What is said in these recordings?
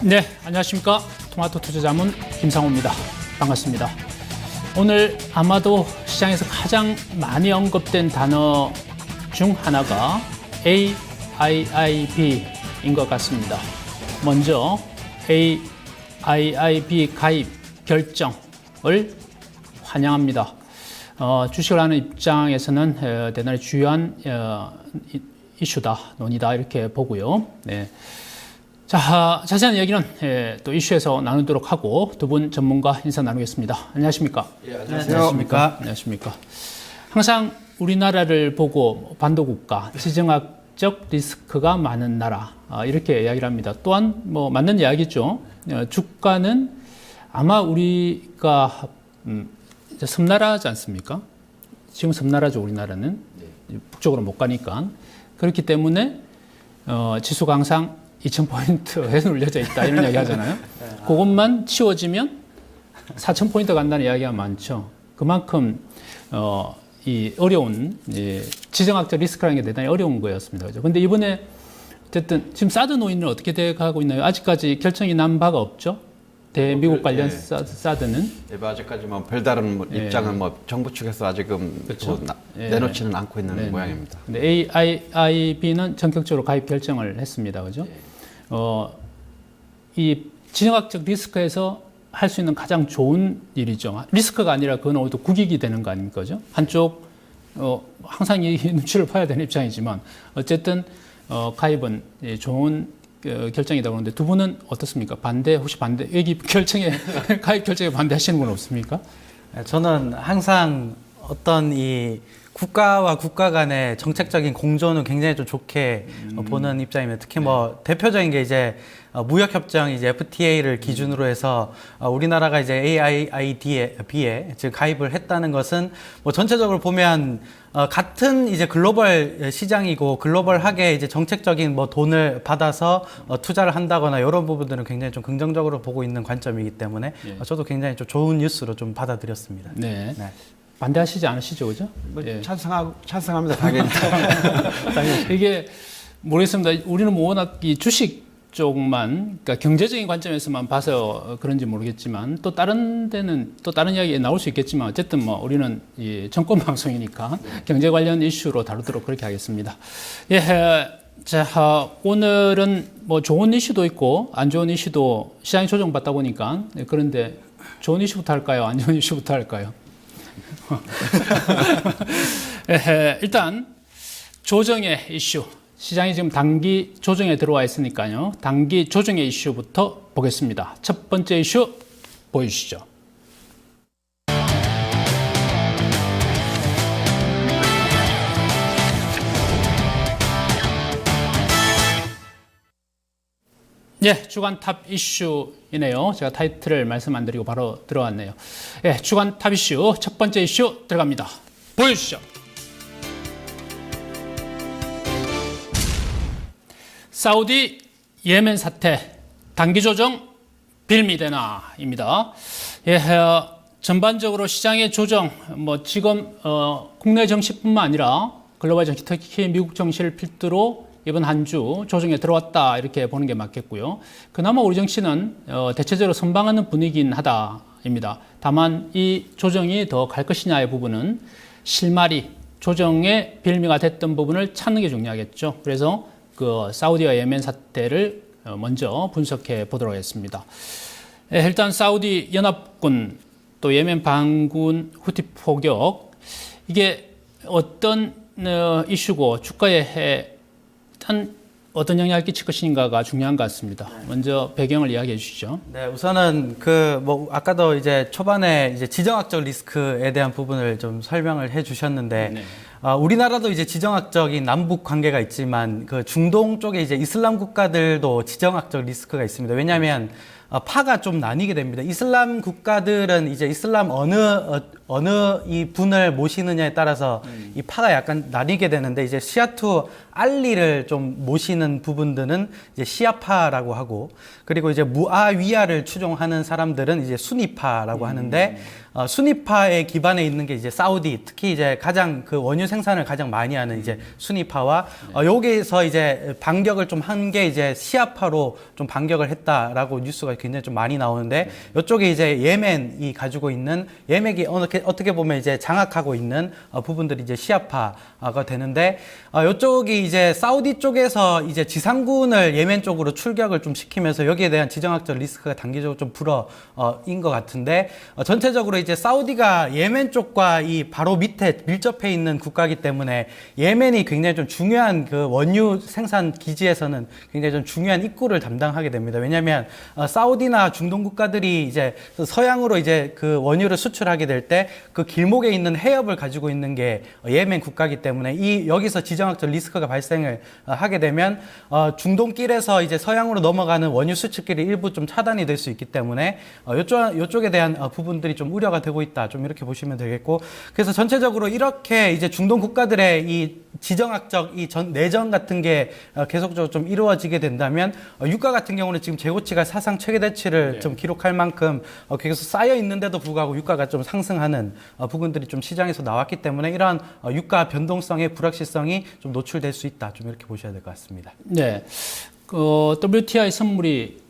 네, 안녕하십니까. 토마토 투자자문 김상호입니다. 반갑습니다. 오늘 아마도 시장에서 가장 많이 언급된 단어 중 하나가 AIIB인 것 같습니다. 먼저 AIIB 가입 결정을 환영합니다. 주식을 하는 입장에서는 대단히 중요한 이슈다, 논의다 이렇게 보고요. 네. 자, 자세한 얘기는 또 이슈에서 나누도록 하고 두 분 전문가 인사 나누겠습니다. 안녕하십니까? 예, 안녕하십니까? 안녕하십니까? 항상 우리나라를 보고 반도국가, 지정학적 리스크가 많은 나라 이렇게 이야기를 합니다. 또한 뭐 맞는 이야기죠. 주가는 아마 우리가 이제 섬나라지 않습니까? 지금 섬나라죠, 우리나라는. 북쪽으로 못 가니까. 그렇기 때문에 지수가 항상 2,000포인트에 눌려져 있다 이런 이야기 하잖아요. 그것만 치워지면 4,000포인트 간다는 이야기가 많죠. 그만큼 이 어려운 지정학적 리스크라는 게 대단히 어려운 거였습니다. 그죠? 근데 이번에 어쨌든 지금 사드 노인은 어떻게 돼 가고 있나요? 아직까지 결정이 난 바가 없죠. 대미국 관련 사드는 아직까지 뭐 별다른 입장은 정부 측에서 아직은 그렇죠. 내놓지는 않고 있는 모양입니다. 근데 AIIB는 전격적으로 가입 결정을 했습니다. 그죠? 이 지정학적 리스크에서 할 수 있는 가장 좋은 일이죠. 리스크가 아니라 그건 오히려 국익이 되는 거 아닙니까? 그죠? 한쪽 항상 이 눈치를 봐야 되는 입장이지만 어쨌든 가입은 좋은 결정이다 그러는데 두 분은 어떻습니까? 혹시 반대? 여기 가입 결정에 반대하시는 건 없습니까? 저는 항상 어떤 이 국가와 국가 간의 정책적인 공존을 굉장히 좀 좋게 보는 입장입니다. 특히 뭐 대표적인 게 이제 무역협정 이제 FTA를 기준으로 해서 우리나라가 이제 AIIB에 즉 가입을 했다는 것은 뭐 전체적으로 보면 같은 이제 글로벌 시장이고 글로벌하게 이제 정책적인 뭐 돈을 받아서 투자를 한다거나 이런 부분들은 굉장히 좀 긍정적으로 보고 있는 관점이기 때문에 저도 굉장히 좀 좋은 뉴스로 좀 받아들였습니다. 네. 반대하시지 않으시죠, 그죠? 찬성합니다, 당연히. 이게 모르겠습니다. 우리는 뭐 워낙 이 주식 쪽만, 그러니까 경제적인 관점에서만 봐서 그런지 모르겠지만 또 다른 데는 또 다른 이야기 나올 수 있겠지만 어쨌든 뭐 우리는 이 정권 방송이니까 경제 관련 이슈로 다루도록 그렇게 하겠습니다. 예, 자, 오늘은 뭐 좋은 이슈도 있고 안 좋은 이슈도 시장이 조정받다 보니까 그런데 좋은 이슈부터 할까요? 안 좋은 이슈부터 할까요? 일단 조정의 이슈, 시장이 지금 단기 조정에 들어와 있으니까요. 단기 조정의 이슈부터 보겠습니다. 첫 번째 이슈 보여주시죠. 예, 주간 탑 이슈이네요. 제가 타이틀을 말씀 안 드리고 바로 들어왔네요. 예, 주간 탑 이슈 첫 번째 이슈 들어갑니다. 보여주시죠. 사우디 예멘 사태 단기 조정 빌미되나입니다. 예, 전반적으로 시장의 조정 뭐 지금 국내 정시뿐만 아니라 글로벌 정시, 특히 미국 정시를 필두로 이번 한 주 조정에 들어왔다 이렇게 보는 게 맞겠고요. 그나마 우리 정시는 대체적으로 선방하는 분위기긴 하다입니다. 다만 이 조정이 더 갈 것이냐의 부분은 실마리 조정의 빌미가 됐던 부분을 찾는 게 중요하겠죠. 그래서 그 사우디와 예멘 사태를 먼저 분석해 보도록 하겠습니다. 일단 사우디 연합군 또 예멘 반군 후티 포격 이게 어떤 이슈고 주가에 일단 어떤 영향을 끼칠 것인가가 중요한 것 같습니다. 먼저 배경을 이야기해 주시죠. 네, 우선은 뭐 아까도 이제 초반에 이제 지정학적 리스크에 대한 부분을 좀 설명을 해 주셨는데 우리나라도 이제 지정학적인 남북 관계가 있지만 그 중동 쪽에 이제 이슬람 국가들도 지정학적 리스크가 있습니다. 왜냐하면 파가 좀 나뉘게 됩니다. 이슬람 국가들은 이제 이슬람 어느 이 분을 모시느냐에 따라서 이 파가 약간 나뉘게 되는데 이제 시아투 알리를 좀 모시는 부분들은 이제 시아파라고 하고 그리고 이제 무아위야를 추종하는 사람들은 이제 수니파라고 하는데 순위파의 기반에 있는 게 이제 사우디, 특히 이제 가장 그 원유 생산을 가장 많이 하는 이제 순위파와 여기서 이제 반격을 좀 한 게 이제 시아파로 좀 반격을 했다라고 뉴스가 굉장히 좀 많이 나오는데 이쪽에 이제 예멘이 가지고 있는 예멘이 어떻게 보면 이제 장악하고 있는 부분들이 이제 시아파가 되는데 이쪽이 이제 사우디 쪽에서 이제 지상군을 예멘 쪽으로 출격을 좀 시키면서 여기에 대한 지정학적 리스크가 단기적으로 좀 불어인 것 같은데 전체적으로 이제 사우디가 예멘 쪽과 이 바로 밑에 밀접해 있는 국가이기 때문에 예멘이 굉장히 좀 중요한 그 원유 생산 기지에서는 굉장히 좀 중요한 입구를 담당하게 됩니다. 왜냐하면 사우디나 중동 국가들이 이제 서양으로 이제 그 원유를 수출하게 될 때 그 길목에 있는 해협을 가지고 있는 게 예멘 국가이기 때문에 이 여기서 지정학적 리스크가 발생을 하게 되면 중동길에서 이제 서양으로 넘어가는 원유 수출길이 일부 좀 차단이 될 수 있기 때문에 이쪽에 대한 부분들이 좀 우려가 되고 있다. 좀 이렇게 보시면 되겠고 그래서 전체적으로 이렇게 이제 중동 국가들의 이 지정학적 이 내전 같은 게 계속적으로 좀 이루어지게 된다면 유가 같은 경우는 지금 재고치가 사상 최대치를 좀 기록할 만큼 계속 쌓여 있는데도 불구하고 유가가 좀 상승하는 부분들이 좀 시장에서 나왔기 때문에 이러한 유가 변동성의 불확실성이 좀 노출될 수 있다. 좀 이렇게 보셔야 될 것 같습니다. 네. WTI 선물이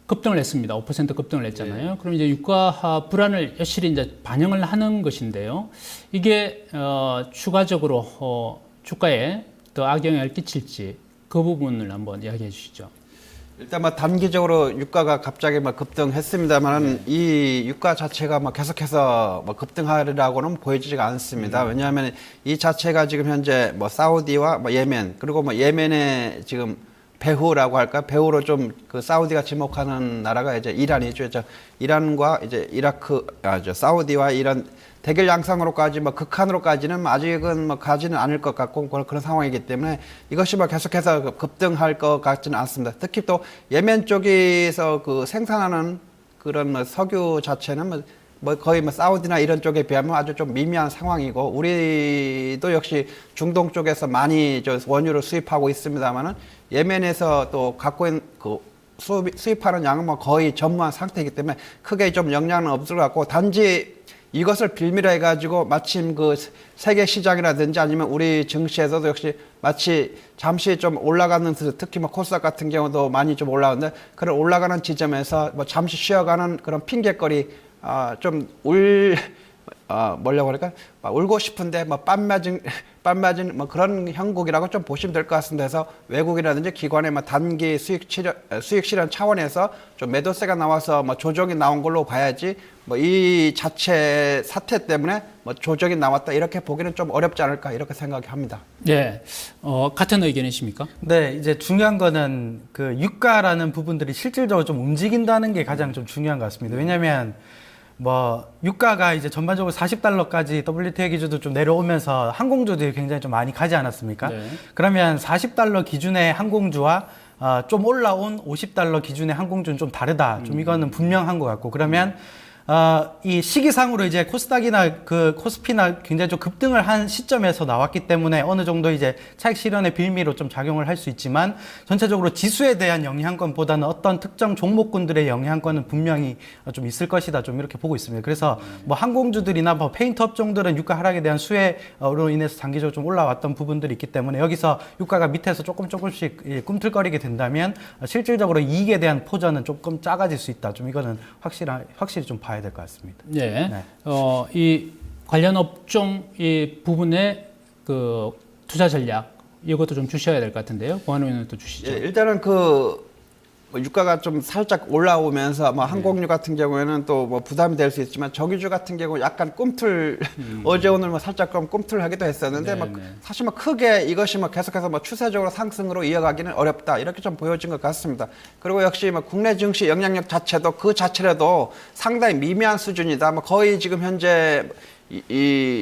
급등을 했습니다. 5% 급등을 했잖아요. 그럼 이제 유가 불안을 여실히 이제 반영을 하는 것인데요. 이게 추가적으로 주가에 더 악영향을 끼칠지 그 부분을 한번 이야기해 주시죠. 일단 뭐 단기적으로 유가가 갑자기 막 급등했습니다만 이 유가 자체가 막 계속해서 뭐 급등하리라고는 보여지지가 않습니다. 왜냐하면 이 자체가 지금 현재 뭐 사우디와 뭐 예멘 그리고 뭐 예멘의 지금 배후라고 할까? 배후로 좀 그 사우디가 지목하는 나라가 이제 이란이죠. 이란과 이제 이라크, 사우디와 이란 대결 양상으로까지 뭐 극한으로까지는 아직은 뭐 가지는 않을 것 같고 그런 상황이기 때문에 이것이 뭐 계속해서 급등할 것 같지는 않습니다. 특히 또 예멘 쪽에서 그 생산하는 그런 뭐 석유 자체는 뭐 거의 뭐 사우디나 이런 쪽에 비하면 아주 좀 미미한 상황이고 우리도 역시 중동 쪽에서 많이 저 원유를 수입하고 있습니다만은 예멘에서 또 갖고 있는 그 수입하는 양은 뭐 거의 전무한 상태이기 때문에 크게 좀 영향은 없을 것 같고 단지 이것을 빌미로 해가지고 마침 그 세계 시장이라든지 아니면 우리 증시에서도 역시 마치 잠시 좀 올라가는 특히 뭐 코스닥 같은 경우도 많이 좀 올라오는데 그런 올라가는 지점에서 뭐 잠시 쉬어가는 그런 핑계거리 뭐라고 할까? 울고 싶은데 뭐 뺨 맞은 뭐 그런 형국이라고 좀 보시면 될 것 같습니다. 그래서 외국이라든지 기관의 뭐 단기 수익 실현 차원에서 좀 매도세가 나와서 뭐 조정이 나온 걸로 봐야지 뭐 이 자체 사태 때문에 뭐 조정이 나왔다 이렇게 보기는 좀 어렵지 않을까 이렇게 생각합니다. 네, 같은 의견이십니까? 네, 이제 중요한 거는 그 유가라는 부분들이 실질적으로 좀 움직인다는 게 가장 좀 중요한 것 같습니다. 왜냐하면 뭐 유가가 이제 전반적으로 $40까지 WTI 기준도 좀 내려오면서 항공주들이 굉장히 좀 많이 가지 않았습니까? 네. 그러면 $40 기준의 항공주와 좀 올라온 $50 기준의 항공주는 좀 다르다. 좀 이거는 분명한 것 같고 그러면 이 시기상으로 이제 코스닥이나 그 코스피나 굉장히 좀 급등을 한 시점에서 나왔기 때문에 어느 정도 이제 차익 실현의 빌미로 좀 작용을 할 수 있지만 전체적으로 지수에 대한 영향권보다는 어떤 특정 종목군들의 영향권은 분명히 좀 있을 것이다. 좀 이렇게 보고 있습니다. 그래서 뭐 항공주들이나 뭐 페인트 업종들은 유가 하락에 대한 수혜로 인해서 장기적으로 좀 올라왔던 부분들이 있기 때문에 여기서 유가가 밑에서 조금씩 꿈틀거리게 된다면 실질적으로 이익에 대한 포전은 조금 작아질 수 있다. 좀 이거는 확실히 좀 봐야 될 것 같습니다. 네. 네. 이 관련 업종 이 부분의 그 투자 전략 이것도 좀 주셔야 될 것 같은데요. 보안 의원은 또 주시죠. 예, 일단은 그 뭐 유가가 좀 살짝 올라오면서 뭐 항공유 같은 경우에는 또 뭐 부담이 될 수 있지만 정유주 같은 경우 약간 꿈틀 어제 오늘 뭐 살짝 좀 꿈틀하기도 했었는데 뭐 사실 뭐 크게 이것이 뭐 계속해서 뭐 추세적으로 상승으로 이어가기는 어렵다 이렇게 좀 보여진 것 같습니다. 그리고 역시 뭐 국내 증시 영향력 자체도 그 자체라도 상당히 미미한 수준이다. 뭐 거의 지금 현재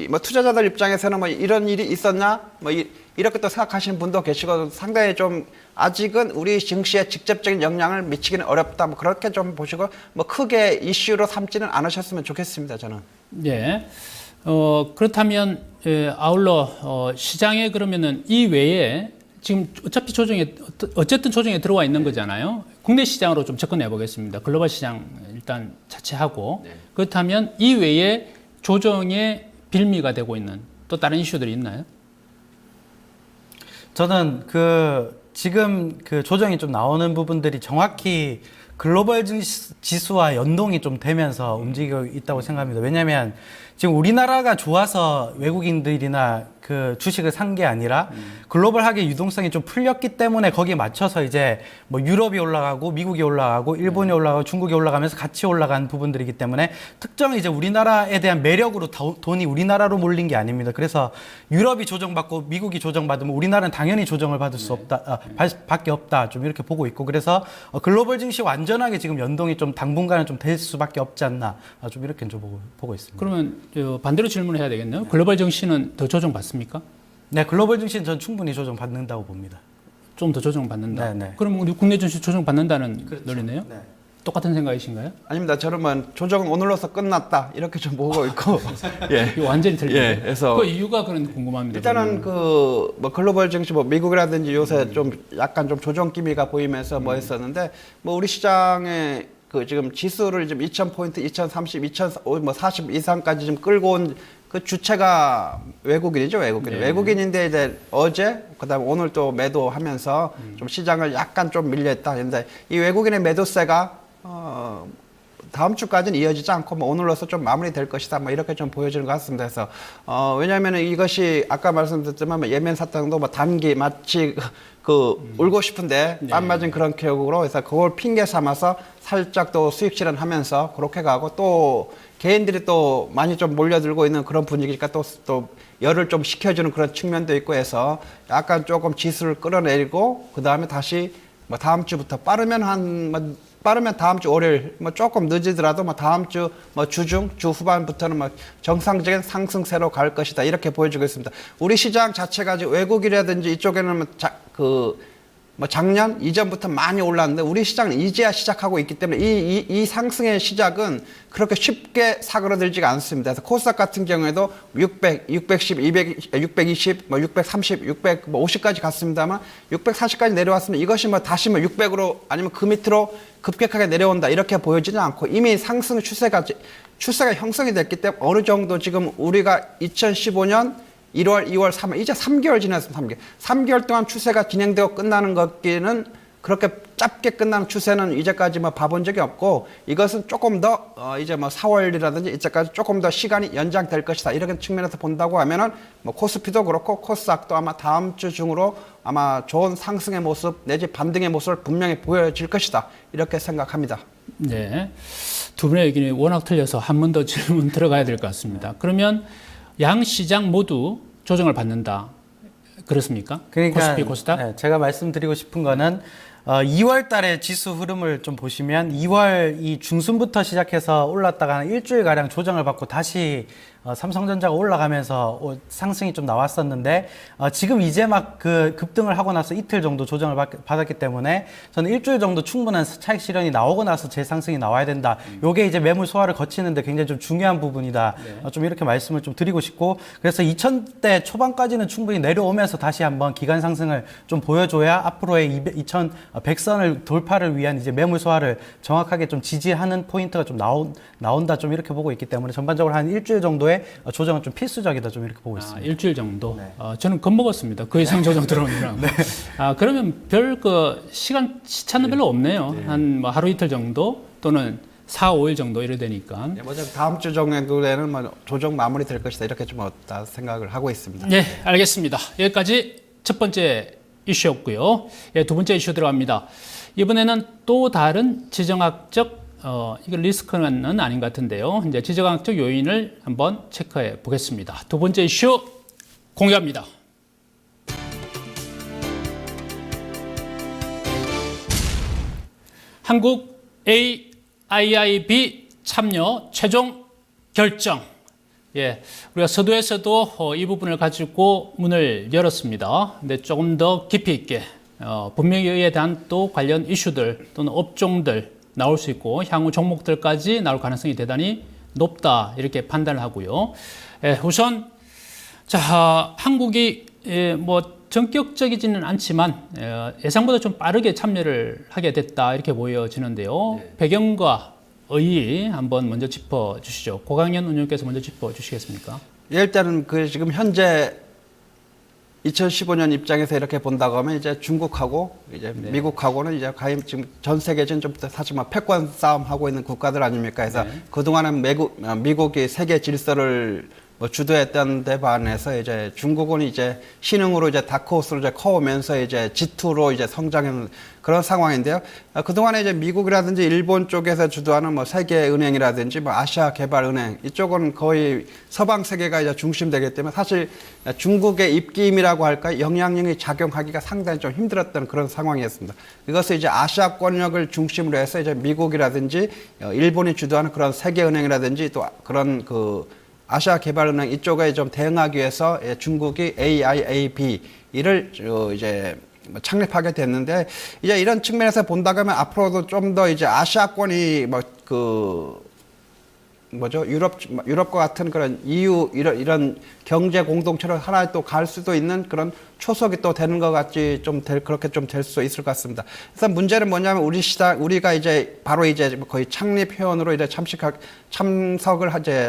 뭐 투자자들 입장에서는 뭐 이런 일이 있었나 뭐 이렇게 또 생각하시는 분도 계시고 상당히 좀 아직은 우리 증시에 직접적인 영향을 미치기는 어렵다. 뭐 그렇게 좀 보시고 뭐 크게 이슈로 삼지는 않으셨으면 좋겠습니다. 저는. 네. 그렇다면 아울러 시장에 그러면은 이 외에 지금 어차피 어쨌든 조정에 들어와 있는 거잖아요. 국내 시장으로 좀 접근해 보겠습니다. 글로벌 시장 일단 자체하고 그렇다면 이 외에 조정의 빌미가 되고 있는 또 다른 이슈들이 있나요? 저는 지금 조정이 좀 나오는 부분들이 정확히 글로벌 지수와 연동이 좀 되면서 움직이고 있다고 생각합니다. 왜냐하면 지금 우리나라가 좋아서 외국인들이나 주식을 산 게 아니라 글로벌하게 유동성이 좀 풀렸기 때문에 거기에 맞춰서 이제 뭐 유럽이 올라가고 미국이 올라가고 일본이 올라가고 중국이 올라가면서 같이 올라간 부분들이기 때문에 특정 이제 우리나라에 대한 매력으로 돈이 우리나라로 몰린 게 아닙니다. 그래서 유럽이 조정받고 미국이 조정받으면 우리나라는 당연히 조정을 받을 수 없다, 밖에 없다 좀 이렇게 보고 있고 그래서 글로벌 증시 완전하게 지금 연동이 좀 당분간은 좀 될 수밖에 없지 않나 좀 이렇게 좀 보고 있습니다. 그러면 반대로 질문해야 되겠네요. 글로벌 증시는 더 조정받습니까? 네, 글로벌 증시는 전 충분히 조정받는다고 봅니다. 좀 더 조정받는다. 네. 그럼 우리 국내 증시 조정받는다는 논리네요? 네. 똑같은 생각이신가요? 아닙니다. 저는 뭐 조정은 오늘로서 끝났다 이렇게 좀 보고 있고 예. 이거 완전히 틀리죠. 예, 그래서 그 이유가 그런 궁금합니다. 일단은 뭐 글로벌 증시 뭐 미국이라든지 요새 좀 약간 좀 조정 기미가 보이면서 뭐 했었는데 뭐 우리 시장에 지금 지수를 지금 2,000포인트, 2,030, 2,040 이상까지 좀 끌고 온 그 주체가 외국인이죠, 외국인. 네. 외국인인데 이제 어제, 그다음에 오늘 또 매도하면서 좀 시장을 약간 좀 밀렸다. 근데 이 외국인의 매도세가 다음 주까지는 이어지지 않고 뭐 오늘로서 좀 마무리될 것이다. 뭐 이렇게 좀 보여지는 것 같습니다. 그래서 왜냐하면 이것이 아까 말씀드렸지만 뭐 예멘 사탕도 뭐 단기 마치 울고 싶은데 땀 맞은 그런 기억으로 해서 그걸 핑계 삼아서 살짝 또 수익 실현하면서 그렇게 가고 또 개인들이 또 많이 좀 몰려들고 있는 그런 분위기니까 또 열을 좀 식혀주는 그런 측면도 있고 해서 약간 조금 지수를 끌어내리고 그 다음에 다시 뭐 다음 주부터 빠르면 다음 주 월요일 뭐 조금 늦으더라도 뭐 다음 주 뭐 주중 주 후반부터는 뭐 정상적인 상승세로 갈 것이다 이렇게 보여주고 있습니다. 우리 시장 자체가 외국이라든지 이쪽에는 뭐 작년 이전부터 많이 올랐는데 우리 시장은 이제야 시작하고 있기 때문에 이 상승의 시작은 그렇게 쉽게 사그러들지가 않습니다. 그래서 코스닥 같은 경우에도 600, 610, 200, 620, 뭐 630, 650까지 갔습니다만 640까지 내려왔으면 이것이 뭐 다시 뭐 600으로 아니면 그 밑으로 급격하게 내려온다 이렇게 보여지지 않고 이미 상승 추세가 형성이 됐기 때문에 어느 정도 지금 우리가 2015년 1월, 2월, 3월 이제 3개월 지났습니다. 3개월 동안 추세가 진행되고 끝나는 것기는 그렇게 짧게 끝나는 추세는 이제까지 뭐 봐본 적이 없고 이것은 조금 더 이제 뭐 4월이라든지 이제까지 조금 더 시간이 연장될 것이다 이런 측면에서 본다고 하면은 뭐 코스피도 그렇고 코스닥도 아마 다음 주 중으로 아마 좋은 상승의 모습 내지 반등의 모습을 분명히 보여질 것이다 이렇게 생각합니다. 네, 두 분의 의견이 워낙 틀려서 한 번 더 질문 들어가야 될 것 같습니다. 그러면 양 시장 모두 조정을 받는다. 그렇습니까? 그러니까 코스피, 코스닥? 네, 제가 말씀드리고 싶은 거는 2월 달에 지수 흐름을 좀 보시면 2월 이 중순부터 시작해서 올랐다가 한 일주일 가량 조정을 받고 다시 삼성전자가 올라가면서 상승이 좀 나왔었는데 지금 이제 막 급등을 하고 나서 이틀 정도 조정을 받았기 때문에 저는 일주일 정도 충분한 차익 실현이 나오고 나서 재상승이 나와야 된다. 요게 이제 매물 소화를 거치는데 굉장히 좀 중요한 부분이다. 네. 좀 이렇게 말씀을 좀 드리고 싶고 그래서 2000대 초반까지는 충분히 내려오면서 다시 한번 기간 상승을 좀 보여줘야 앞으로의 2100선을 돌파를 위한 이제 매물 소화를 정확하게 좀 지지하는 포인트가 좀 나온다 좀 이렇게 보고 있기 때문에 전반적으로 한 일주일 정도의 조정은 좀 필수적이다 좀 이렇게 보고 있습니다. 일주일 정도. 네. 저는 겁먹었습니다. 그 이상 조정 들어오느라고. 네. 그러면 시차는 별로 없네요. 한 뭐 하루 이틀 정도 또는 4, 5일 정도 이래 되니까. 네, 뭐 다음 주 정도에는 뭐 조정 마무리 될 것이다 이렇게 좀 생각을 하고 있습니다. 네, 알겠습니다. 여기까지 첫 번째 이슈였고요. 두 번째 이슈 들어갑니다. 이번에는 또 다른 지정학적 이거 리스크는 아닌 것 같은데요. 이제 지정학적 요인을 한번 체크해 보겠습니다. 두 번째 이슈 공개합니다. 한국 AIIB 참여 최종 결정. 우리가 서두에서도 이 부분을 가지고 문을 열었습니다. 근데 조금 더 깊이 있게 분명히 이에 대한 또 관련 이슈들 또는 업종들 나올 수 있고 향후 종목들까지 나올 가능성이 대단히 높다 이렇게 판단을 하고요. 우선 한국이 뭐 전격적이지는 않지만 예상보다 좀 빠르게 참여를 하게 됐다 이렇게 보여지는데요. 배경과 의의 한번 먼저 짚어 주시죠. 고강현 의원님께서 먼저 짚어 주시겠습니까? 일단은 그 지금 현재 2015년 입장에서 이렇게 본다고 하면 이제 중국하고 이제 미국하고는 이제 가히 지금 전 세계적인 좀 사실 뭐 패권 싸움 하고 있는 국가들 아닙니까? 그래서 그동안은 미국이 세계 질서를 뭐 주도했던 데 반해서 이제 중국은 이제 신흥으로 이제 다크호스로 이제 커오면서 이제 G2로 이제 성장하는 그런 상황인데요. 그동안에 이제 미국이라든지 일본 쪽에서 주도하는 뭐 세계은행이라든지 뭐 아시아개발은행 이쪽은 거의 서방 세계가 이제 중심되기 때문에 사실 중국의 입김이라고 할까 영향력이 작용하기가 상당히 좀 힘들었던 그런 상황이었습니다. 이것을 이제 아시아권역을 중심으로 해서 이제 미국이라든지 일본이 주도하는 그런 세계은행이라든지 또 그런 그 아시아개발은행 이쪽에 좀 대응하기 위해서 중국이 AIAB를 이제 창립하게 됐는데 이제 이런 측면에서 본다고 하면 앞으로도 좀 더 이제 아시아권이 유럽과 같은 그런 EU 이런 경제 공동체로 하나에 또 갈 수도 있는 그런 초석이 또 되는 것 같이 그렇게 좀 될 수 있을 것 같습니다. 그래서 문제는 뭐냐면 우리가 이제 바로 이제 거의 창립 회원으로 이제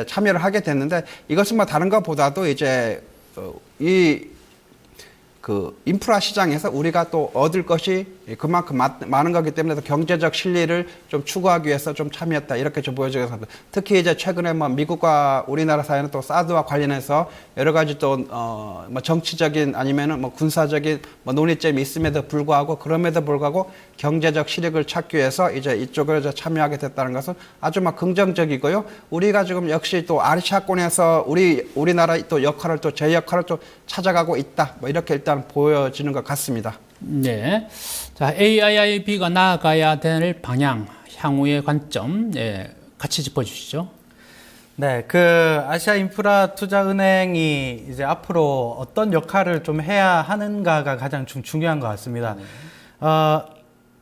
참여를 하게 됐는데 이것은 뭐 다른 것보다도 이제 그 인프라 시장에서 우리가 또 얻을 것이 그만큼 많은 거기 때문에 경제적 실리를 좀 추구하기 위해서 좀 참여했다 이렇게 좀 보여지겠습니다. 특히 이제 최근에 뭐 미국과 우리나라 사이는 또 사드와 관련해서 여러 가지 또 뭐 정치적인 아니면은 뭐 군사적인 뭐 논의점이 있음에도 불구하고 경제적 실익을 찾기 위해서 이제 이쪽으로 이제 참여하게 됐다는 것은 아주 막 긍정적이고요. 우리가 지금 역시 또 아시아권에서 우리나라 또 역할을 또 제 역할을 좀 찾아가고 있다. 뭐 이렇게 일단 보여지는 것 같습니다. 네. 자, AIIB가 나아가야 될 방향, 향후의 관점, 같이 짚어주시죠. 네, 그 아시아 인프라 투자은행이 이제 앞으로 어떤 역할을 좀 해야 하는가가 가장 중요한 것 같습니다.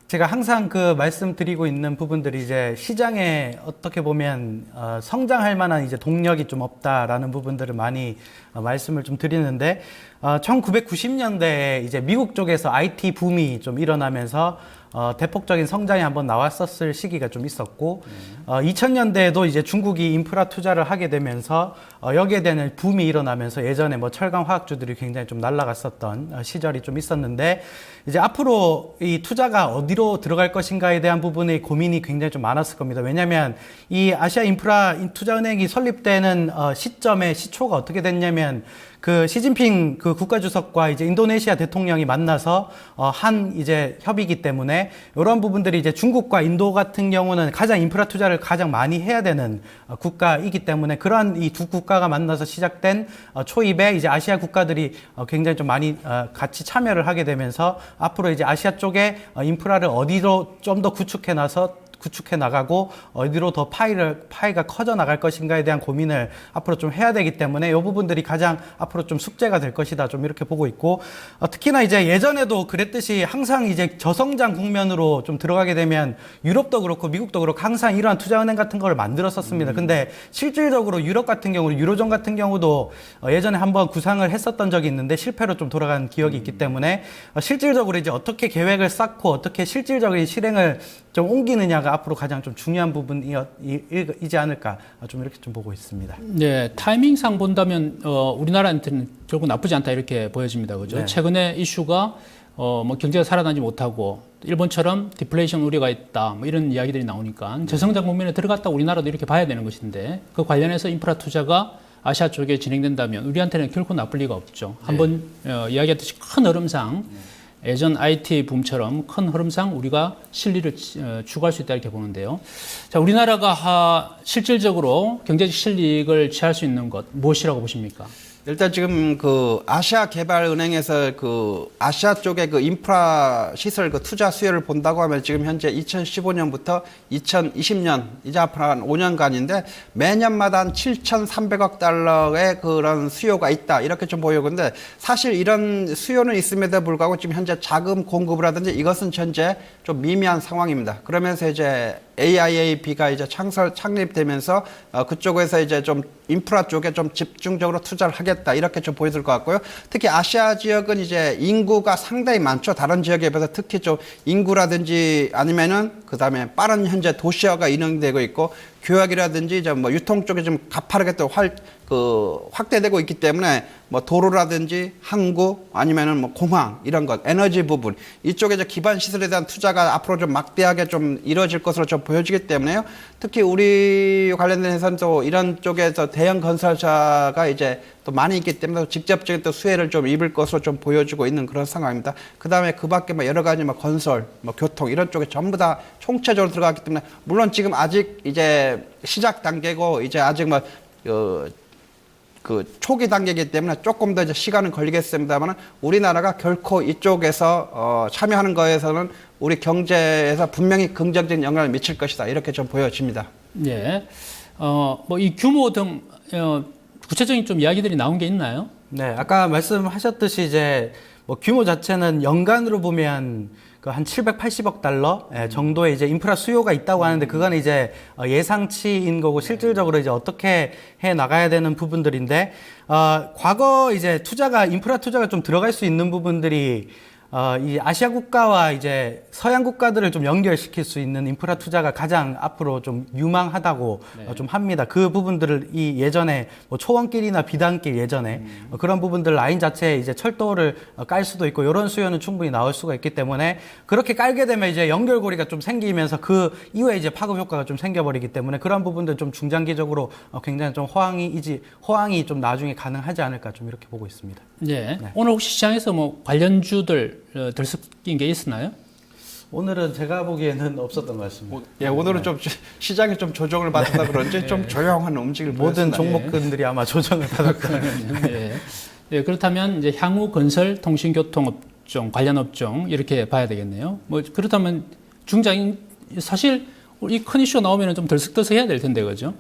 제가 항상 그 말씀드리고 있는 부분들이 이제 시장에 어떻게 보면 성장할 만한 이제 동력이 좀 없다라는 부분들을 많이 말씀을 좀 드리는데 1990년대에 이제 미국 쪽에서 IT 붐이 좀 일어나면서 대폭적인 성장이 한번 나왔었을 시기가 좀 있었고 2000년대에도 이제 중국이 인프라 투자를 하게 되면서 여기에 대한 붐이 일어나면서 예전에 뭐 철강 화학주들이 굉장히 좀 날아갔었던 시절이 좀 있었는데 이제 앞으로 이 투자가 어디로 들어갈 것인가에 대한 부분의 고민이 굉장히 좀 많았을 겁니다. 왜냐하면 이 아시아 인프라 투자은행이 설립되는 시점의 시초가 어떻게 됐냐면 그 시진핑 그 국가주석과 이제 인도네시아 대통령이 만나서 한 이제 협의이기 때문에 이런 부분들이 이제 중국과 인도 같은 경우는 가장 인프라 투자를 가장 많이 해야 되는 국가이기 때문에 그러한 이 두 국가가 만나서 시작된 초입에 이제 아시아 국가들이 굉장히 좀 많이 같이 참여를 하게 되면서 앞으로 이제 아시아 쪽에 인프라를 어디로 좀 더 구축해 나가고 어디로 더 파이가 커져 나갈 것인가에 대한 고민을 앞으로 좀 해야 되기 때문에 이 부분들이 가장 앞으로 좀 숙제가 될 것이다 좀 이렇게 보고 있고 특히나 이제 예전에도 그랬듯이 항상 이제 저성장 국면으로 좀 들어가게 되면 유럽도 그렇고 미국도 그렇고 항상 이러한 투자은행 같은 걸 만들었었습니다. 근데 실질적으로 유럽 같은 경우 유로존 같은 경우도 예전에 한번 구상을 했었던 적이 있는데 실패로 좀 돌아간 기억이 있기 때문에 실질적으로 이제 어떻게 계획을 쌓고 어떻게 실질적인 실행을 좀 옮기느냐가 앞으로 가장 좀 중요한 부분이지 않을까 좀 이렇게 좀 보고 있습니다. 네, 타이밍상 본다면 우리나라한테는 결국 나쁘지 않다 이렇게 보여집니다, 그죠? 네. 최근에 이슈가 뭐 경제가 살아나지 못하고 일본처럼 디플레이션 우려가 있다, 뭐 이런 이야기들이 나오니까 저성장 국면에 들어갔다 우리나라도 이렇게 봐야 되는 것인데 그 관련해서 인프라 투자가 아시아 쪽에 진행된다면 우리한테는 결코 나쁠 리가 없죠. 한번 이야기했듯이 큰 흐름상. 예전 IT 붐처럼 큰 흐름상 우리가 실리를 추구할 수 있다 이렇게 보는데요. 자, 우리나라가 실질적으로 경제적 실익을 취할 수 있는 것 무엇이라고 보십니까? 일단 지금 그 아시아개발은행에서 그 아시아 쪽의 그 인프라 시설 그 투자 수요를 본다고 하면 지금 현재 2015년부터 2020년 이제 앞으로 한 5년간인데 매년마다 한 7,300억 달러의 그런 수요가 있다 이렇게 좀 보여요. 근데 사실 이런 수요는 있음에도 불구하고 지금 현재 자금 공급을 하든지 이것은 현재 좀 미미한 상황입니다. 그러면서 이제 AIAB가 이제 창립되면서 그쪽에서 이제 좀 인프라 쪽에 좀 집중적으로 투자를 하겠다 이렇게 좀 보여질 것 같고요. 특히 아시아 지역은 이제 인구가 상당히 많죠. 다른 지역에 비해서 특히 좀 인구라든지 아니면은 그다음에 빠른 현재 도시화가 진행되고 있고 교역이라든지 이제 뭐 유통 쪽에 좀 가파르게 또 확대되고 있기 때문에 뭐 도로라든지 항구 아니면은 뭐 공항 이런 것 에너지 부분 이쪽에 이제 기반 시설에 대한 투자가 앞으로 좀 막대하게 좀 이루어질 것으로 좀 보여지기 때문에요. 특히 우리 관련돼서는 또 이런 쪽에서 대형 건설사가 이제 또 많이 있기 때문에 직접적인 또 수혜를 좀 입을 것으로 좀 보여지고 있는 그런 상황입니다. 그 다음에 그 밖에 뭐 여러 가지 뭐 건설, 뭐 교통 이런 쪽에 전부 다 총체적으로 들어갔기 때문에 물론 지금 아직 이제 시작 단계고 이제 아직 뭐 그 초기 단계이기 때문에 조금 더 이제 시간은 걸리겠습니다만 우리나라가 결코 이쪽에서 참여하는 거에서는 우리 경제에서 분명히 긍정적인 영향을 미칠 것이다 이렇게 좀 보여집니다. 예. 뭐 이 규모 등 구체적인 좀 이야기들이 나온 게 있나요? 네, 아까 말씀하셨듯이 이제 뭐 규모 자체는 연간으로 보면 그 한 780억 달러 정도의 이제 인프라 수요가 있다고 하는데 그건 이제 예상치인 거고 실질적으로 이제 어떻게 해 나가야 되는 부분들인데 과거 이제 인프라 투자가 좀 들어갈 수 있는 부분들이 이 아시아 국가와 이제 서양 국가들을 좀 연결시킬 수 있는 인프라 투자가 가장 앞으로 좀 유망하다고 좀 합니다. 그 부분들을 이 예전에 뭐 초원길이나 비단길 예전에 그런 부분들 라인 자체에 이제 철도를 깔 수도 있고 이런 수요는 충분히 나올 수가 있기 때문에 그렇게 깔게 되면 이제 연결고리가 좀 생기면서 그 이후에 이제 파급 효과가 좀 생겨버리기 때문에 그런 부분들 좀 중장기적으로 굉장히 좀 호황이 좀 나중에 가능하지 않을까 좀 이렇게 보고 있습니다. 예. 네. 오늘 혹시 시장에서 뭐 관련주들 들썩인 게 있었나요? 오늘은 제가 보기에는 없었던 것 같습니다. 예, 오늘은 좀 시장이 좀 조정을 받아서 그런지 좀 조용한 움직임을 모든 보였습니다. 종목군들이 아마 조정을 받았거든요. 예. 예, 그렇다면 이제 향후 건설, 통신, 교통 업종, 관련 업종 이렇게 봐야 되겠네요. 뭐 그렇다면 중장인 사실 이 큰 이슈가 나오면 좀 들썩들썩해야 될 텐데 그죠?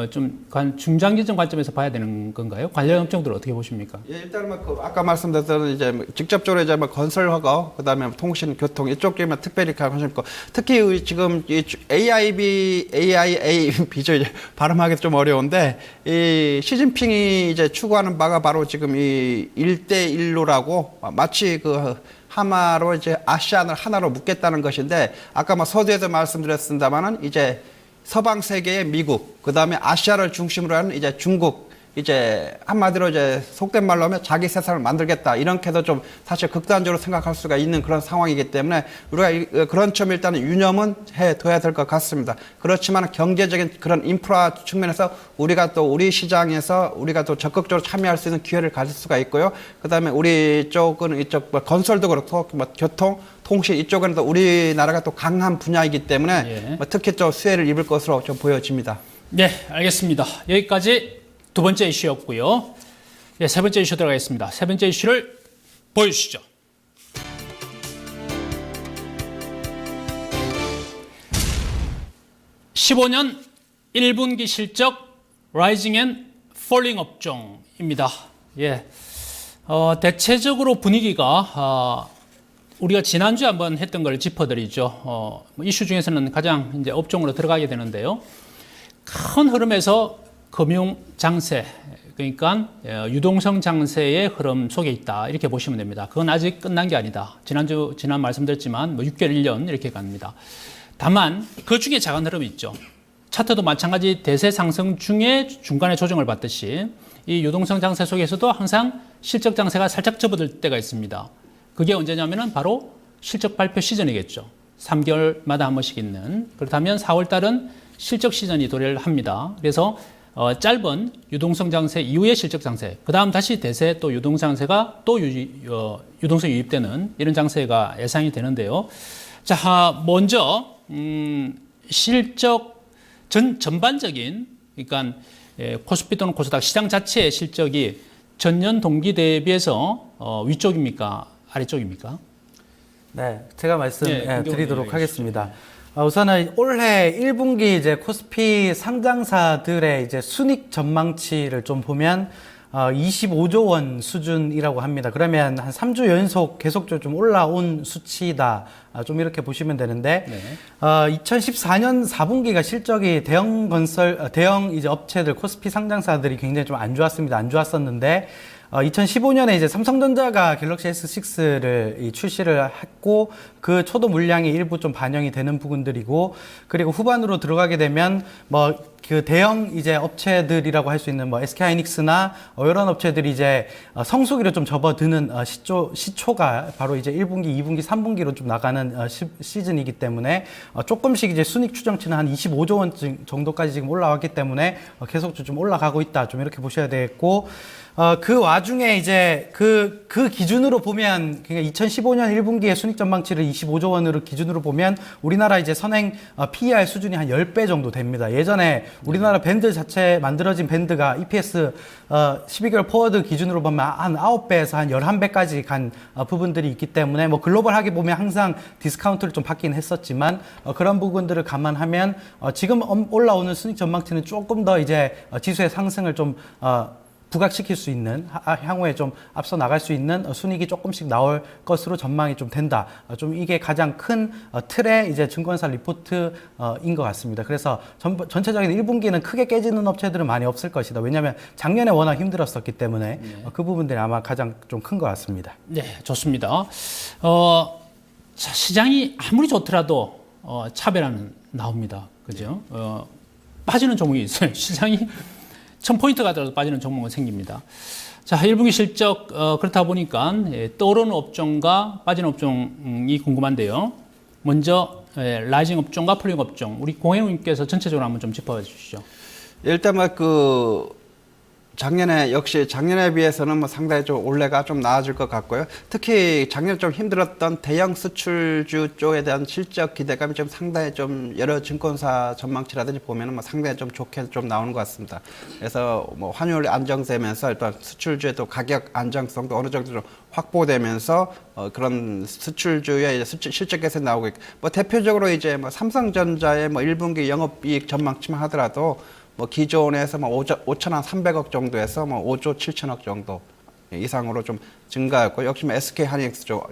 좀 중장기적 관점에서 봐야 되는 건가요? 관련 업종들 어떻게 보십니까? 예, 일단은 뭐 아까 말씀드렸던 이제 뭐 직접적으로 이제 뭐 건설하고 그다음에 통신, 교통 이쪽 쪽에만 특별히 관심 있고 특히 지금 이 AIAB죠 이제 발음하기 좀 어려운데 이 시진핑이 이제 추구하는 바가 바로 지금 이 1대1로라고 마치 그 하나로 이제 아시안을 하나로 묶겠다는 것인데 아까 뭐 서두에도 말씀드렸습니다만은 이제 서방 세계의 미국, 그 다음에 아시아를 중심으로 하는 이제 중국, 이제 한마디로 이제 속된 말로 하면 자기 세상을 만들겠다. 이렇게도 좀 사실 극단적으로 생각할 수가 있는 그런 상황이기 때문에 우리가 그런 점 일단은 유념은 해둬야 될 것 같습니다. 그렇지만 경제적인 그런 인프라 측면에서 우리가 또 우리 시장에서 우리가 또 적극적으로 참여할 수 있는 기회를 가질 수가 있고요. 그 다음에 우리 쪽은 이쪽 뭐 건설도 그렇고 뭐 교통, 통신 이쪽은 또 우리나라가 또 강한 분야이기 때문에 뭐 특히 또 수혜를 입을 것으로 좀 보여집니다. 네, 알겠습니다. 여기까지 두 번째 이슈였고요. 네, 세 번째 이슈 들어가겠습니다. 세 번째 이슈를 보여주시죠. (15년 1분기) 실적 라이징 앤 폴링 업종입니다. 예, 대체적으로 분위기가 우리가 지난주에 한번 했던 걸 짚어드리죠. 이슈 중에서는 가장 이제 업종으로 들어가게 되는데요. 큰 흐름에서 금융 장세, 그러니까 유동성 장세의 흐름 속에 있다 이렇게 보시면 됩니다. 그건 아직 끝난 게 아니다. 지난 말씀드렸지만 뭐 6개월, 1년 이렇게 갑니다. 다만 그 중에 작은 흐름이 있죠. 차트도 마찬가지 대세 상승 중에 중간에 조정을 받듯이 이 유동성 장세 속에서도 항상 실적 장세가 살짝 접어들 때가 있습니다. 그게 언제냐면은 바로 실적 발표 시즌이겠죠. 3개월마다 한 번씩 있는. 그렇다면 4월 달은 실적 시즌이 도래를 합니다. 그래서 짧은 유동성 장세 이후의 실적 장세, 그 다음 다시 대세 또 유동성 장세가 또 유동성이 유입되는 이런 장세가 예상이 되는데요. 자, 먼저 실적 전반적인, 그러니까 코스피 또는 코스닥 시장 자체의 실적이 전년 동기 대비해서 위쪽입니까? 아래쪽입니까? 네, 제가 말씀드리도록 네, 하겠습니다. 우선은 올해 1분기 이제 코스피 상장사들의 이제 순익 전망치를 좀 보면 25조 원 수준이라고 합니다. 그러면 한 3주 연속 계속적으로 좀 올라온 수치다. 좀 이렇게 보시면 되는데, 2014년 4분기가 실적이 대형 이제 업체들, 코스피 상장사들이 굉장히 좀 안 좋았습니다. 안 좋았었는데, 2015년에 이제 삼성전자가 갤럭시 S6를 출시를 했고, 그 초도 물량이 일부 좀 반영이 되는 부분들이고, 그리고 후반으로 들어가게 되면, 그 대형 이제 업체들이라고 할 수 있는 SK 하이닉스나 이런 업체들이 이제 성수기로 좀 접어드는 시초가 바로 이제 1분기, 2분기, 3분기로 좀 나가는 시즌이기 때문에 조금씩 이제 순익 추정치는 한 25조 원 정도까지 지금 올라왔기 때문에 계속 좀 올라가고 있다. 좀 이렇게 보셔야 되겠고, 그 와중에 이제 그 기준으로 보면, 그러니까 2015년 1분기의 순익 전망치를 25조 원으로 기준으로 보면 우리나라 이제 선행 PER 수준이 한 10배 정도 됩니다. 예전에 우리나라 밴드 자체 만들어진 밴드가 EPS 12개월 포워드 기준으로 보면 한 9배에서 한 11배까지 간 부분들이 있기 때문에 글로벌하게 보면 항상 디스카운트를 좀 받긴 했었지만 그런 부분들을 감안하면 지금 올라오는 순익 전망치는 조금 더 이제 지수의 상승을 좀 부각시킬 수 있는, 향후에 좀 앞서 나갈 수 있는 순익이 조금씩 나올 것으로 전망이 좀 된다. 좀 이게 가장 큰 틀의 이제 증권사 리포트인 것 같습니다. 그래서 전체적인 1분기는 크게 깨지는 업체들은 많이 없을 것이다. 왜냐하면 작년에 워낙 힘들었었기 때문에 그 부분들이 아마 가장 좀 큰 것 같습니다. 네, 좋습니다. 자, 시장이 아무리 좋더라도 차별화는 나옵니다. 그죠? 빠지는 종목이 있어요. 시장이 1000포인트 가더라도 빠지는 종목은 생깁니다. 자, 1분기 실적, 그렇다 보니까 떠오르는 업종과 빠지는 업종이 궁금한데요. 먼저, 라이징 업종과 폴링 업종, 우리 공혜웅님께서 전체적으로 한번 좀 짚어 주시죠. 일단 작년에 비해서는 상당히 좀 올해가 좀 나아질 것 같고요. 특히 작년에 좀 힘들었던 대형 수출주 쪽에 대한 실적 기대감이 좀 상당히 좀 여러 증권사 전망치라든지 보면은 상당히 좀 좋게 좀 나오는 것 같습니다. 그래서 환율이 안정되면서 일단 수출주의 또 가격 안정성도 어느 정도 좀 확보되면서 그런 수출주의 실적 개선이 나오고 있고, 대표적으로 이제 삼성전자의 1분기 영업이익 전망치만 하더라도 기존에서 5,300억 정도에서 5조 7천억 정도 이상으로 좀 증가했고, 역시 SK 하이닉스 쪽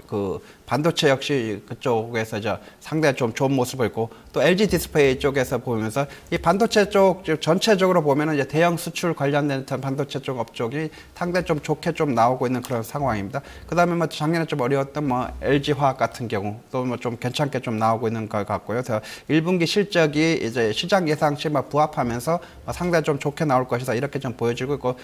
반도체 역시 그쪽에서 이제 상당히 좀 좋은 모습을 보였고, 또 LG 디스플레이 쪽에서 보면서 이 반도체 쪽 전체적으로 보면은 이제 대형 수출 관련된 반도체 쪽 업종이 상당히 좀 좋게 좀 나오고 있는 그런 상황입니다. 그다음에 작년에 좀 어려웠던 LG 화학 같은 경우 또 좀 괜찮게 좀 나오고 있는 것 같고요. 그래서 1분기 실적이 이제 시장 예상치 부합하면서 상당히 좀 좋게 나올 것이다, 이렇게 좀 보여지고 있고,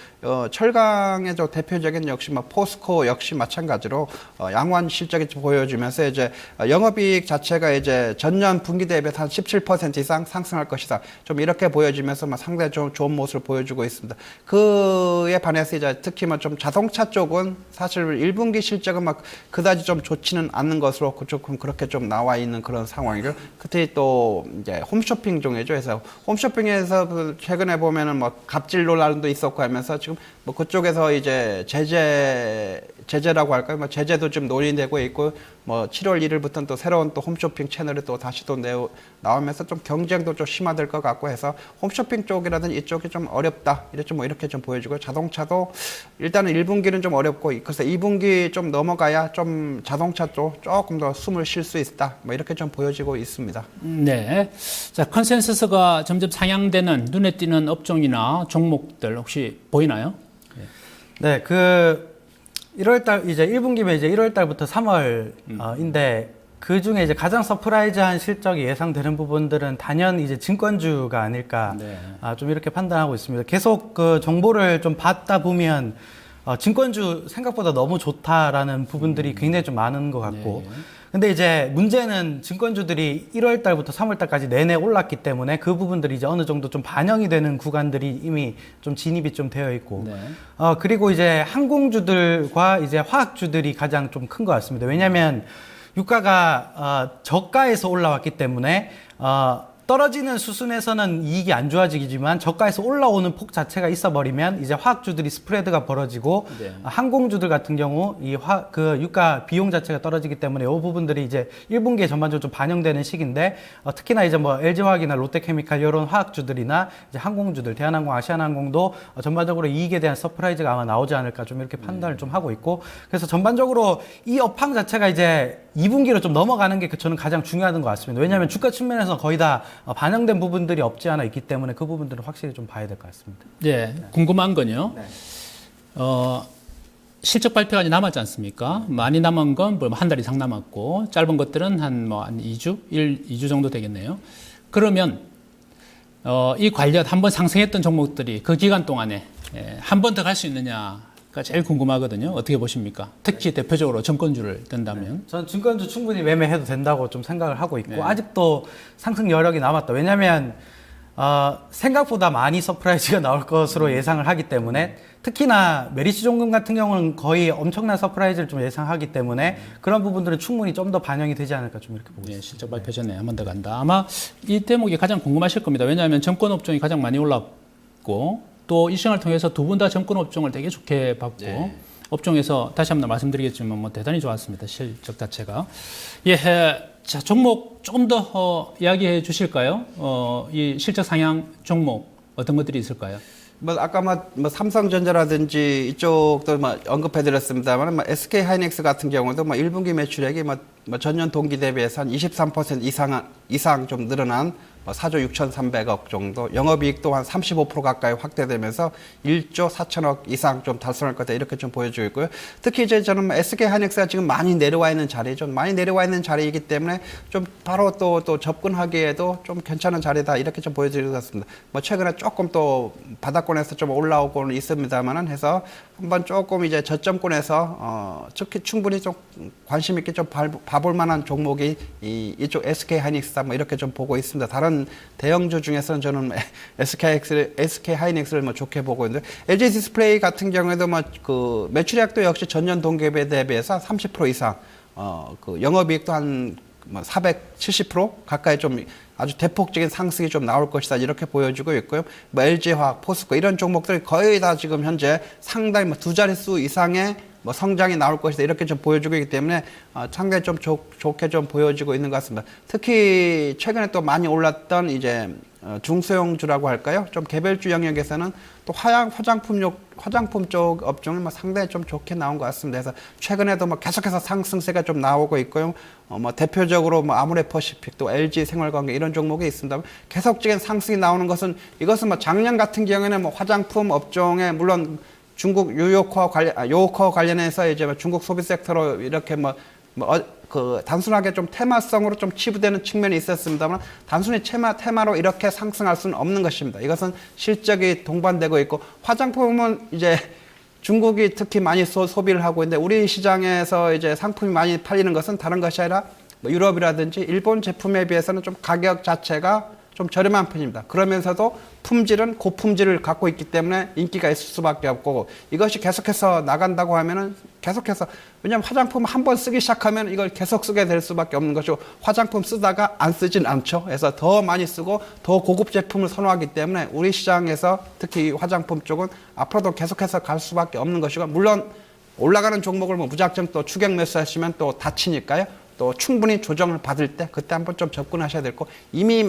철강의 좀 대표적인 역시 포스코 역시 마찬가지로 양호한 실적이 보여주면서 이제 영업이익 자체가 이제 전년 분기 대비해서 한 17% 이상 상승할 것이다, 좀 이렇게 보여지면서 상당히 좀 좋은 모습을 보여주고 있습니다. 그에 반해서 이제 특히 좀 자동차 쪽은 사실 1분기 실적은 그다지 좀 좋지는 않는 것으로 조금 그렇게 좀 나와 있는 그런 상황이고요. 특히 또 이제 홈쇼핑 중이죠. 그래서 홈쇼핑에서 최근에 보면은 갑질 논란도 있었고 하면서 지금 그쪽에서 이제 제재라고 할까요? 제재도 좀 논의되고 있고, 7월 1일부터는 또 새로운 또 홈쇼핑 채널이 또 다시 또 나오면서 좀 경쟁도 좀 심화될 것 같고 해서 홈쇼핑 쪽이라든지 이쪽이 좀 어렵다, 이렇게 좀 보여지고, 자동차도 일단은 1분기는 좀 어렵고, 그래서 2분기 좀 넘어가야 좀 자동차 쪽 조금 더 숨을 쉴 수 있다, 이렇게 좀 보여지고 있습니다. 네. 자, 컨센서스가 점점 상향되는 눈에 띄는 업종이나 종목들 혹시 보이나요? 네, 1월달, 이제 1분기면 이제 1월달부터 3월인데, 그 중에 이제 가장 서프라이즈한 실적이 예상되는 부분들은 단연 이제 증권주가 아닐까, 네. 좀 이렇게 판단하고 있습니다. 계속 그 정보를 좀 받다 보면, 증권주 생각보다 너무 좋다라는 부분들이 굉장히 좀 많은 것 같고, 네. 근데 이제 문제는 증권주들이 1월 달부터 3월 달까지 내내 올랐기 때문에 그 부분들이 이제 어느 정도 좀 반영이 되는 구간들이 이미 좀 진입이 좀 되어 있고, 네. 그리고 이제 항공주들과 이제 화학주들이 가장 좀 큰 것 같습니다. 왜냐하면 유가가 저가에서 올라왔기 때문에 떨어지는 수순에서는 이익이 안 좋아지지만 저가에서 올라오는 폭 자체가 있어버리면 이제 화학주들이 스프레드가 벌어지고 네. 항공주들 같은 경우 그 유가 비용 자체가 떨어지기 때문에 이 부분들이 이제 1분기에 전반적으로 좀 반영되는 시기인데 특히나 이제 뭐 LG화학이나 롯데케미칼 이런 화학주들이나 이제 항공주들 대한항공, 아시아나항공도 전반적으로 이익에 대한 서프라이즈가 아마 나오지 않을까 좀 이렇게 판단을 좀 하고 있고 그래서 전반적으로 이 업황 자체가 이제 2분기로 좀 넘어가는 게 저는 가장 중요한 것 같습니다. 왜냐하면 주가 측면에서 거의 다 반영된 부분들이 없지 않아 있기 때문에 그 부분들은 확실히 좀 봐야 될 것 같습니다. 네, 궁금한 건요. 네. 실적 발표가 이제 남았지 않습니까? 많이 남은 건 뭐 한 달 이상 남았고 짧은 것들은 한 2주, 2주 정도 되겠네요. 그러면 이 관련 한번 상승했던 종목들이 그 기간 동안에 한 번 더 갈 수 있느냐가 제일 궁금하거든요. 어떻게 보십니까? 특히 대표적으로 증권주를 든다면. 저는 증권주 충분히 매매해도 된다고 좀 생각을 하고 있고 네. 아직도 상승 여력이 남았다. 왜냐하면 생각보다 많이 서프라이즈가 나올 것으로 예상을 하기 때문에 특히나 메리츠 종금 같은 경우는 거의 엄청난 서프라이즈를 좀 예상하기 때문에 그런 부분들은 충분히 좀 더 반영이 되지 않을까 좀 이렇게 보고 있습니다. 실적 발표 전에 한 번 더 간다. 아마 이 대목이 가장 궁금하실 겁니다. 왜냐하면 증권 업종이 가장 많이 올랐고 또 이 시장을 통해서 두 분 다 증권 업종을 되게 좋게 봤고 업종에서 다시 한번 말씀드리겠지만 뭐 대단히 좋았습니다. 실적 자체가. 예, 자 종목 조금 더 이야기해 주실까요? 이 실적 상향 종목 어떤 것들이 있을까요? 뭐 아까 뭐 삼성전자라든지 이쪽도 뭐 언급해드렸습니다만 뭐 SK 하이닉스 같은 경우도 뭐 1분기 매출액이 뭐 전년 동기 대비해서 한 23% 이상 좀 늘어난 뭐 4조 6,300억 정도, 영업이익 또한 35% 가까이 확대되면서 1조 4천억 이상 좀 달성할 거다 이렇게 좀 보여주고 있고요. 특히 이제 저는 SK 하이닉스가 지금 많이 내려와 있는 자리죠. 많이 내려와 있는 자리이기 때문에 좀 바로 또 접근하기에도 좀 괜찮은 자리다 이렇게 좀 보여드리고 있습니다. 뭐 최근에 조금 또 바닥권에서 좀 올라오고는 있습니다만은 해서 한번 조금 이제 저점권에서 충분히 좀 관심 있게 좀 봐볼 만한 종목이 이쪽 SK 하이닉스다 뭐 이렇게 좀 보고 있습니다. 다른 대형주 중에서는 저는 SK 하이닉스를 뭐 좋게 보고 있는데 LG 디스플레이 같은 경우에도 뭐 그 매출액도 역시 전년 동기 대비해서 30% 이상 그 영업이익도 한 뭐 470% 가까이 좀 아주 대폭적인 상승이 좀 나올 것이다 이렇게 보여지고 있고요. 뭐 LG화학, 포스코 이런 종목들이 거의 다 지금 현재 상당히 뭐 두 자릿수 이상의 뭐 성장이 나올 것이다 이렇게 좀 보여주고 있기 때문에 상당히 좀 좋게 좀 보여지고 있는 것 같습니다. 특히 최근에 또 많이 올랐던 이제 중소형주라고 할까요? 좀 개별주 영역에서는 또 화장품 쪽 업종이 뭐 상당히 좀 좋게 나온 것 같습니다. 그래서 최근에도 뭐 계속해서 상승세가 좀 나오고 있고요. 뭐 대표적으로 뭐 아모레퍼시픽 또 LG 생활건강 이런 종목이 있습니다. 계속적인 상승이 나오는 것은 이것은 뭐 작년 같은 경우에는 뭐 화장품 업종에 물론 중국 요코어 관련해서 이제 중국 소비 섹터로 이렇게 그 단순하게 좀 테마성으로 좀 치부되는 측면이 있었습니다만 단순히 테마로 이렇게 상승할 수는 없는 것입니다. 이것은 실적이 동반되고 있고 화장품은 이제 중국이 특히 많이 소비를 하고 있는데 우리 시장에서 이제 상품이 많이 팔리는 것은 다른 것이 아니라 뭐 유럽이라든지 일본 제품에 비해서는 좀 가격 자체가 좀 저렴한 편입니다. 그러면서도 품질은 고품질을 갖고 있기 때문에 인기가 있을 수밖에 없고 이것이 계속해서 나간다고 하면은 계속해서 왜냐하면 화장품 한 번 쓰기 시작하면 이걸 계속 쓰게 될 수밖에 없는 것이고 화장품 쓰다가 안 쓰진 않죠. 그래서 더 많이 쓰고 더 고급 제품을 선호하기 때문에 우리 시장에서 특히 화장품 쪽은 앞으로도 계속해서 갈 수밖에 없는 것이고 물론 올라가는 종목을 뭐 무작정 또 추격 매수하시면 또 다치니까요. 또 충분히 조정을 받을 때 그때 한번 좀 접근하셔야 될 거. 이미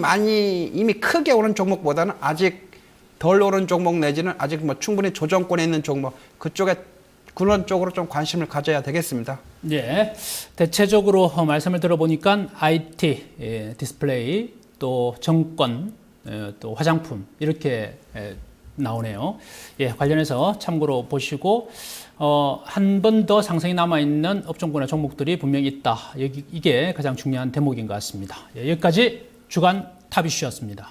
크게 오른 종목보다는 아직 덜 오른 종목 내지는 아직 뭐 충분히 조정권에 있는 종목 그쪽에 그런 쪽으로 좀 관심을 가져야 되겠습니다. 예, 대체적으로 말씀을 들어보니까 IT, 디스플레이, 또 정권, 또 화장품 이렇게 나오네요. 예, 관련해서 참고로 보시고 한 번 더 상승이 남아있는 업종군의 종목들이 분명히 있다. 이게 가장 중요한 대목인 것 같습니다. 예, 여기까지 주간 탑 이슈였습니다.